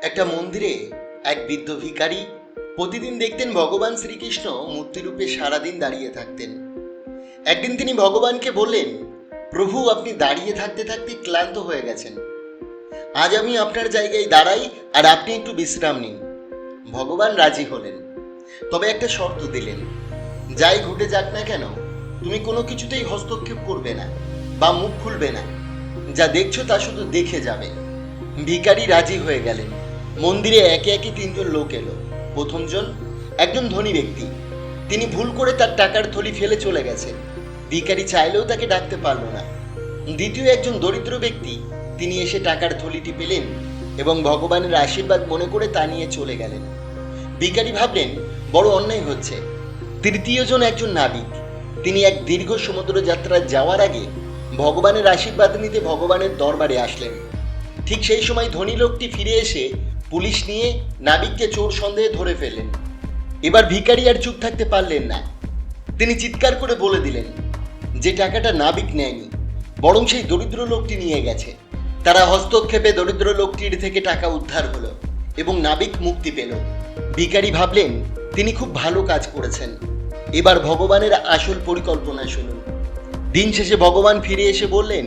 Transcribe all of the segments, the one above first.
একটা মন্দিরে এক বৃদ্ধ ভিখারি প্রতিদিন দেখতেন ভগবান শ্রীকৃষ্ণ মূর্তিরূপে সারাদিন দাঁড়িয়ে থাকতেন। একদিন তিনি ভগবানকে বললেন, প্রভু, আপনি দাঁড়িয়ে থাকতে থাকতে ক্লান্ত হয়ে গেছেন, আজ আমি আপনার জায়গায় দাঁড়াই আর আপনি একটু বিশ্রাম নিন। ভগবান রাজি হলেন, তবে একটা শর্ত দিলেন, যাই ঘটে যাক না কেন তুমি কোনো কিছুতেই হস্তক্ষেপ করবে না বা মুখ খুলবে না, যা দেখছো তা শুধু দেখে যাবে। ভিখারি রাজি হয়ে গেলেন। মন্দিরে একে একে তিনজন লোক এলো। প্রথমজন একজন ধনী ব্যক্তি, তিনি ভুল করে তার টাকার থলি ফেলে চলে গেছেন। ভিখারি চাইলেও তাকে ডাকতে পারল না। দ্বিতীয় একজন দরিদ্র ব্যক্তি, তিনি এসে টাকার থলিটি পেলেন এবং ভগবানের আশীর্বাদ মনে করে তা নিয়ে চলে গেলেন। ভিখারি ভাবলেন বড় অন্যায় হচ্ছে। তৃতীয়জন একজন নাবিক, তিনি এক দীর্ঘ সমুদ্র যাত্রায় যাওয়ার আগে ভগবানের আশীর্বাদ নিতে ভগবানের দরবারে আসলেন। ঠিক সেই সময় ধনী লোকটি ফিরে এসে পুলিশ নিয়ে নাবিককে চোর সন্দেহে ধরে ফেললেন। এবার ভিখারি আর চুপ থাকতে পারলেন না। তিনি চিৎকার করে বলে দিলেন যে টাকাটা নাবিক নেয়নি, বরং সেই দরিদ্র লোকটি নিয়ে গেছে। তারা হস্তক্ষেপে দরিদ্র লোকটির থেকে টাকা উদ্ধার হলো এবং নাবিক মুক্তি পেল। ভিখারি ভাবলেন তিনি খুব ভালো কাজ করেছেন। এবার ভগবানের আসল পরিকল্পনা শুনুন। দিন শেষে ভগবান ফিরে এসে বললেন,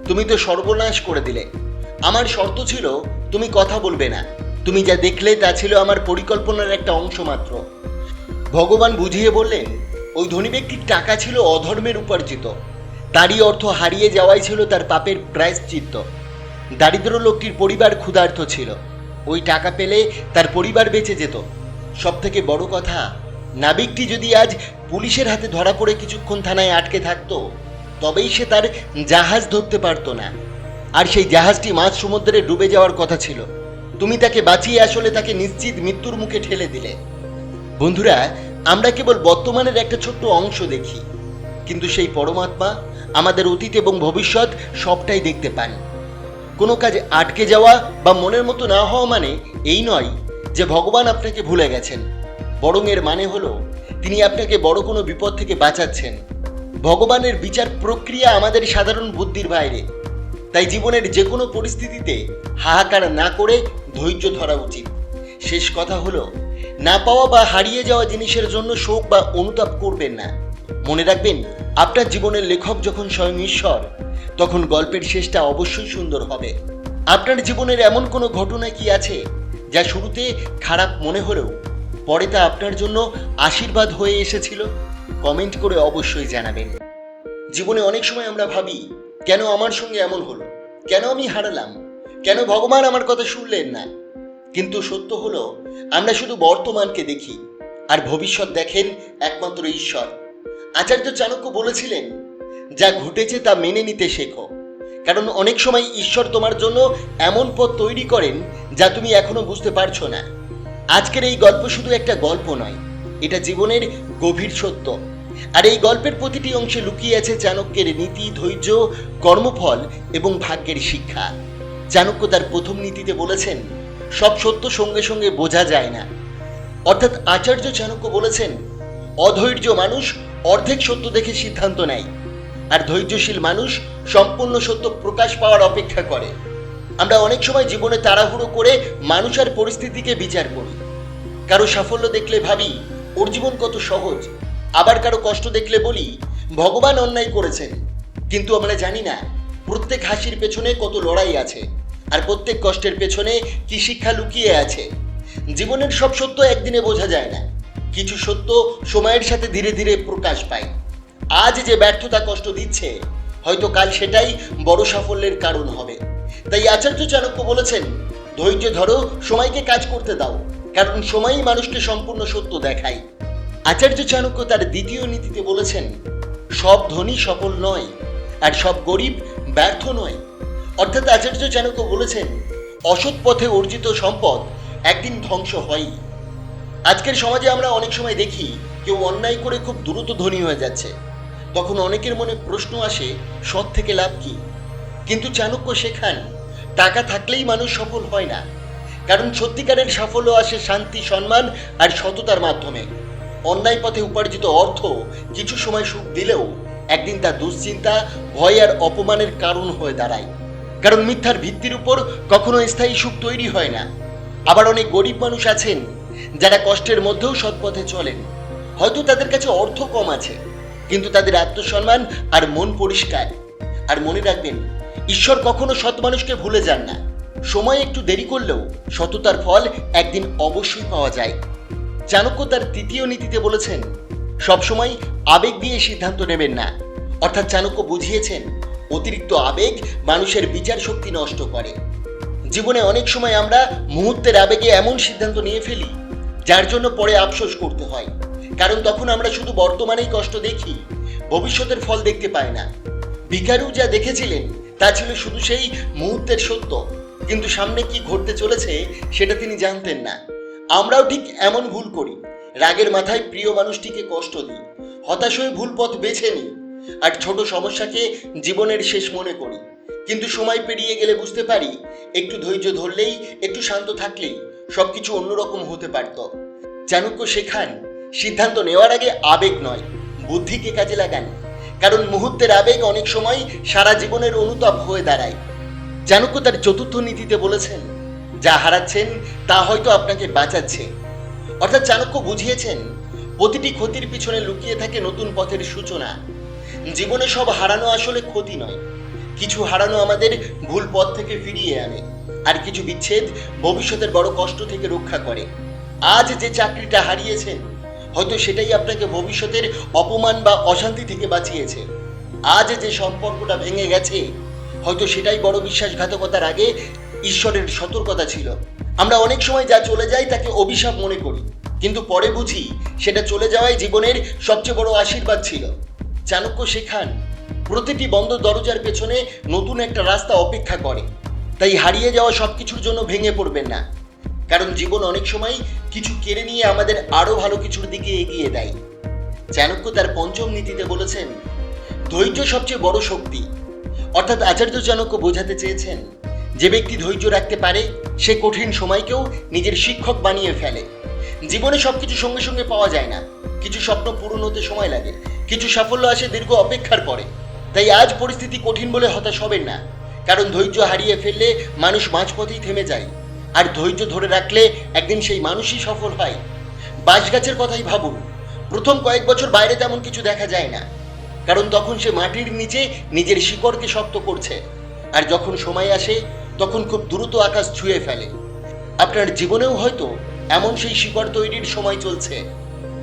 তুমি তো সর্বনাশ করে দিলে। আমার শর্ত ছিল তুমি কথা বলবে না। তুমি যা দেখলে তা ছিল আমার পরিকল্পনার একটা অংশ মাত্র। ভগবান বুঝিয়ে বললেন, ওই ধনী ব্যক্তির টাকা ছিল অধর্মের উপার্জিত, তারই অর্থ হারিয়ে যাওয়াই ছিল তার পাপের প্রায়শ্চিত্ত। দারিদ্র লোকটির পরিবার ক্ষুধার্ত ছিল, ওই টাকা পেলে তার পরিবার বেঁচে যেত। সব থেকে বড় কথা, নাবিকটি যদি আজ পুলিশের হাতে ধরা পড়ে কিছুক্ষণ থানায় আটকে থাকতো, তবেই সে তার জাহাজ ধরতে পারতো না, আর সেই জাহাজটি মাঝ সমুদ্রে ডুবে যাওয়ার কথা ছিল। তুমি তাকে বাঁচিয়ে আসলে তাকে নিশ্চিত মৃত্যুর মুখে ঠেলে দিলে। বন্ধুরা, আমরা কেবল বর্তমানের একটা ছোট্ট অংশ দেখি, কিন্তু সেই পরমাত্মা আমাদের অতীত এবং ভবিষ্যৎ সবটাই দেখতে পান। কোনো কাজে আটকে যাওয়া বা মনের মতো না হওয়া মানে এই নয় যে ভগবান আপনাকে ভুলে গেছেন, বরং এর মানে হলো তিনি আপনাকে বড় কোনো বিপদ থেকে বাঁচাচ্ছেন। ভগবানের বিচার প্রক্রিয়া আমাদের সাধারণ বুদ্ধির বাইরে, তাই জীবনের যে কোনো পরিস্থিতিতে হাহাকার না করে ধৈর্য ধরা উচিত। শেষ কথা হলো, না পাওয়া বা হারিয়ে যাওয়া জিনিসের জন্য শোক বা অনুতাপ করবেন না। মনে রাখবেন, আপনার জীবনের লেখক যখন স্বয়ং ঈশ্বর, তখন গল্পের শেষটা অবশ্যই সুন্দর হবে। আপনার জীবনের এমন কোনো ঘটনা কি আছে যা শুরুতে খারাপ মনে হলেও পরে তা আপনার জন্য আশীর্বাদ হয়ে এসেছিল? কমেন্ট করে অবশ্যই জানাবেন। জীবনে অনেক সময় আমরা ভাবি, কেন আমার সঙ্গে এমন হলো, কেন আমি হারালাম, কেন ভগবান আমার কথা শুনলেন না। কিন্তু সত্য হলো, আমরা শুধু বর্তমানকে দেখি আর ভবিষ্যৎ দেখেন একমাত্র ঈশ্বর। আচার্য চাণক্য বলেছিলেন, যা ঘটেছে তা মেনে নিতে শেখো, কারণ অনেক সময় ঈশ্বর তোমার জন্য এমন পথ তৈরি করেন যা তুমি এখনো বুঝতে পারছো না। আজকের এই গল্প শুধু একটা গল্প নয়, এটা জীবনের গভীর সত্য। আর এই গল্পের প্রতিটি অংশে লুকিয়ে আছে চাণক্যের নীতি, ধৈর্য, কর্মফল এবং ভাগ্যের শিক্ষা। চাণক্য তার প্রথম নীতিতে বলেছেন, সব সত্য সঙ্গে সঙ্গে বোঝা যায় না। অর্থাৎ আচার্য চাণক্য বলেছেন, অধৈর্য মানুষ অর্ধেক সত্য দেখে সিদ্ধান্ত নেয়, আর ধৈর্যশীল মানুষ সম্পূর্ণ সত্য প্রকাশ পাওয়ার অপেক্ষা করে। আমরা অনেক সময় জীবনে তাড়াহুড়ো করে মানুষ আর পরিস্থিতিকে বিচার করি। কারো সাফল্য দেখলে ভাবি ওর জীবন কত সহজ, আবার কারো কষ্ট দেখলে বলি ভগবান অন্যায় করেছেন। কিন্তু আমরা জানি না প্রত্যেক হাসির পেছনে কত লড়াই আছে, আর প্রত্যেক কষ্টের পেছনে কি শিক্ষা লুকিয়ে আছে। জীবনের সব সত্য একদিনে বোঝা যায় না, কিছু সত্য সময়ের সাথে ধীরে ধীরে প্রকাশ পায়। আজ যে ব্যর্থতা কষ্ট দিচ্ছে, হয়তো কাল সেটাই বড় সাফল্যের কারণ হবে। তাই আচার্য চাণক্য বলেছেন, ধৈর্য ধরো, সময়কে কাজ করতে দাও, কারণ সময়ই মানুষকে সম্পূর্ণ সত্য দেখায়। আচার্য চাণক্য তার দ্বিতীয় নীতিতে বলেছেন, সব ধনী সফল নয়, আর সব গরিব ব্যর্থ নয়। অর্থাৎ আচার্য চাণক্য বলেছেন, অসৎ পথে অর্জিত সম্পদ একদিন ধ্বংস হয়ই। আজকের সমাজে আমরা অনেক সময় দেখি কেউ অন্যায় করে খুব দ্রুত ধনী হয়ে যাচ্ছে। তখন অনেকের মনে প্রশ্ন আসে, সৎ থেকে লাভ কি? কিন্তু চাণক্য শেখান, টাকা থাকলেই মানুষ সফল হয় না, কারণ সত্যিকারের সাফল্য আসে শান্তি, সম্মান আর সততার মাধ্যমে। অন্যায় পথে উপার্জিত অর্থ কিছু সময় সুখ দিলেও একদিন তা দুশ্চিন্তা, ভয় আর অপমানের কারণ হয়ে দাঁড়ায়। কারণ মিথ্যার ভিত্তির উপর কখনো স্থায়ী সুখ তৈরি হয় না। আবার অনেক গরিব মানুষ আছেন যারা কষ্টের মধ্যেও সৎ পথে চলেন। হয়তো তাদের কাছে অর্থ কম আছে, কিন্তু তাদের আত্মসম্মান আর মন পরিষ্কার। আর মনে রাখবেন, ঈশ্বর কখনো সৎ মানুষকে ভুলে যান না। সময় একটু দেরি করলেও সততার ফল একদিন অবশ্যই পাওয়া যায়। চাণক্য তার তৃতীয় নীতিতে বলেছেন, সবসময় আবেগ দিয়ে সিদ্ধান্ত নেবেন না। অর্থাৎ চাণক্য বুঝিয়েছেন, অতিরিক্ত আবেগ মানুষের বিচার শক্তি নষ্ট করে। জীবনে অনেক সময় আমরা মুহূর্তের আবেগে এমন সিদ্ধান্ত নিয়ে ফেলি যার জন্য পরে আফসোস করতে হয়। কারণ তখন আমরা শুধু বর্তমানেই কষ্ট দেখি, ভবিষ্যতের ফল দেখতে পাই না। ভিখারু যা দেখেছিলেন তা ছিল শুধু সেই মুহূর্তের সত্য, কিন্তু সামনে কি ঘটতে চলেছে সেটা তিনি জানতেন না। আমরাও ঠিক এমন ভুল করি। রাগের মাথায় প্রিয় মানুষটিকে কষ্ট দিই, হতাশ হয়ে ভুল পথ বেছে নিই, আর ছোট সমস্যাকে জীবনের শেষ মনে করি। কিন্তু সময় পেরিয়ে গেলে বুঝতে পারি, একটু ধৈর্য ধরলেই, একটু শান্ত থাকলেই সবকিছু অন্যরকম হতে পারত। চাণক্য শেখান, সিদ্ধান্ত নেওয়ার আগে আবেগ নয়, বুদ্ধিকে কাজে লাগান। কারণ মুহূর্তের আবেগ অনেক সময় সারা জীবনের অনুতাপ হয়ে দাঁড়ায়। চাণক্য তার চতুর্থ নীতিতে বলেছেন, যা হারাচ্ছেন তা হয়তো আপনাকে বাঁচাচ্ছে। অর্থাৎ চাণক্য বুঝিয়েছেন, প্রতিটি ক্ষতির পিছনে লুকিয়ে থাকে নতুন পথের সূচনা। জীবনে সব হারানো আসলে ক্ষতি নয়। কিছু হারানো আমাদের ভুল পথ থেকে ফিরিয়ে আনে, আর কিছু বিচ্ছেদ ভবিষ্যতের বড় কষ্ট থেকে রক্ষা করে। আজ যে চাকরিটা হারিয়েছেন, হয়তো সেটাই আপনাকে ভবিষ্যতের অপমান বা অশান্তি থেকে বাঁচিয়েছে। আজ যে সম্পর্কটা ভেঙে গেছে, হয়তো সেটাই বড় বিশ্বাসঘাতকতার আগে ঈশ্বরের সতর্কতা ছিল। আমরা অনেক সময় যা চলে যায় তাকে অভিশাপ মনে করি, কিন্তু পরে বুঝি সেটা চলে যাওয়াই জীবনের সবচেয়ে বড় আশীর্বাদ ছিল। চাণক্য শেখান, প্রতিটি বন্ধ দরজার পেছনে নতুন একটা রাস্তা অপেক্ষা করে। তাই হারিয়ে যাওয়া সবকিছুর জন্য ভেঙে পড়বেন না, কারণ জীবন অনেক সময় কিছু কেড়ে নিয়ে আমাদের আরো ভালো কিছুর দিকে এগিয়ে দেয়। চাণক্য তার পঞ্চম নীতিতে বলেছেন, ধৈর্য সবচেয়ে বড় শক্তি। অর্থাৎ আচার্য চাণক্য বোঝাতে চেয়েছেন, যে ব্যক্তি ধৈর্য রাখতে পারে সে কঠিন সময়কেও নিজের শিক্ষক বানিয়ে ফেলে। জীবনে সবকিছু সঙ্গে সঙ্গে পাওয়া যায় না। কিছু স্বপ্ন পূরণ হতে সময় লাগে, কিছু সাফল্য আসে দীর্ঘ অপেক্ষার পরে। তাই আজ পরিস্থিতি কঠিন বলে হতাশ হবেন না, কারণ ধৈর্য হারিয়ে ফেললে মানুষ মাঝপথেই থেমে যায়, আর ধৈর্য ধরে রাখলে একদিন সেই মানুষই সফল হয়। বাঁশ গাছের কথাই ভাবুন, প্রথম কয়েক বছর বাইরে তেমন কিছু দেখা যায় না, কারণ তখন সে মাটির নিচে নিজের শিকড়কে শক্ত করছে। আর যখন সময় আসে, তখন খুব দ্রুত আকাশ ছুঁয়ে ফেলে। আপনার জীবনেও হয়তো এমন সেই শিকড় তৈরির সময় চলছে।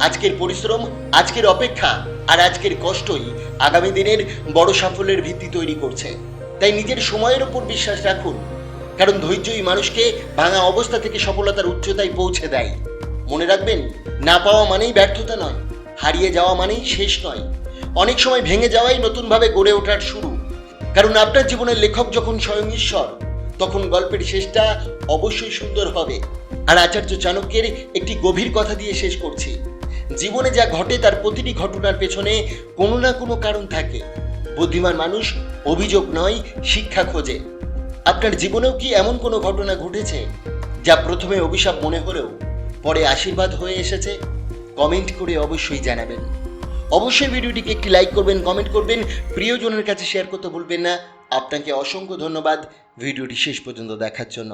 আজকের পরিশ্রম, আজকের অপেক্ষা আর আজকের কষ্টই আগামী দিনের বড় সাফল্যের ভিত্তি তৈরি করছে। তাই নিজের সময়ের উপর বিশ্বাস রাখুন, কারণ ধৈর্যই মানুষকে ভাঙা অবস্থা থেকে সফলতার উচ্চতায় পৌঁছে দেয়। মনে রাখবেন, না পাওয়া মানেই ব্যর্থতা নয়, হারিয়ে যাওয়া মানেই শেষ নয়। অনেক সময় ভেঙে যাওয়াই নতুনভাবে গড়ে ওঠার শুরু। কারণ আপনার জীবনের লেখক যখন স্বয়ং ঈশ্বর, তখন গল্পের শেষটা অবশ্যই সুন্দর হবে। আর আচার্য চাণক্যের একটি গভীর কথা দিয়ে শেষ করছি, জীবনে যা ঘটে তার প্রতিটি ঘটনার পেছনে কোনো না কোনো কারণ থাকে। বুদ্ধিমান মানুষ অভিযোগ নয়, শিক্ষা খোঁজে। আপনার জীবনেও কি এমন কোনো ঘটনা ঘটেছে যা প্রথমে অভিশাপ মনে হলেও পরে আশীর্বাদ হয়ে এসেছে? কমেন্ট করে অবশ্যই জানাবেন। অবশ্যই ভিডিওটিকে একটি লাইক করবেন, কমেন্ট করবেন, প্রিয়জনের কাছে শেয়ার করতে ভুলবেন না। আপনাকে অসংখ্য ধন্যবাদ ভিডিওটি শেষ পর্যন্ত দেখার জন্য।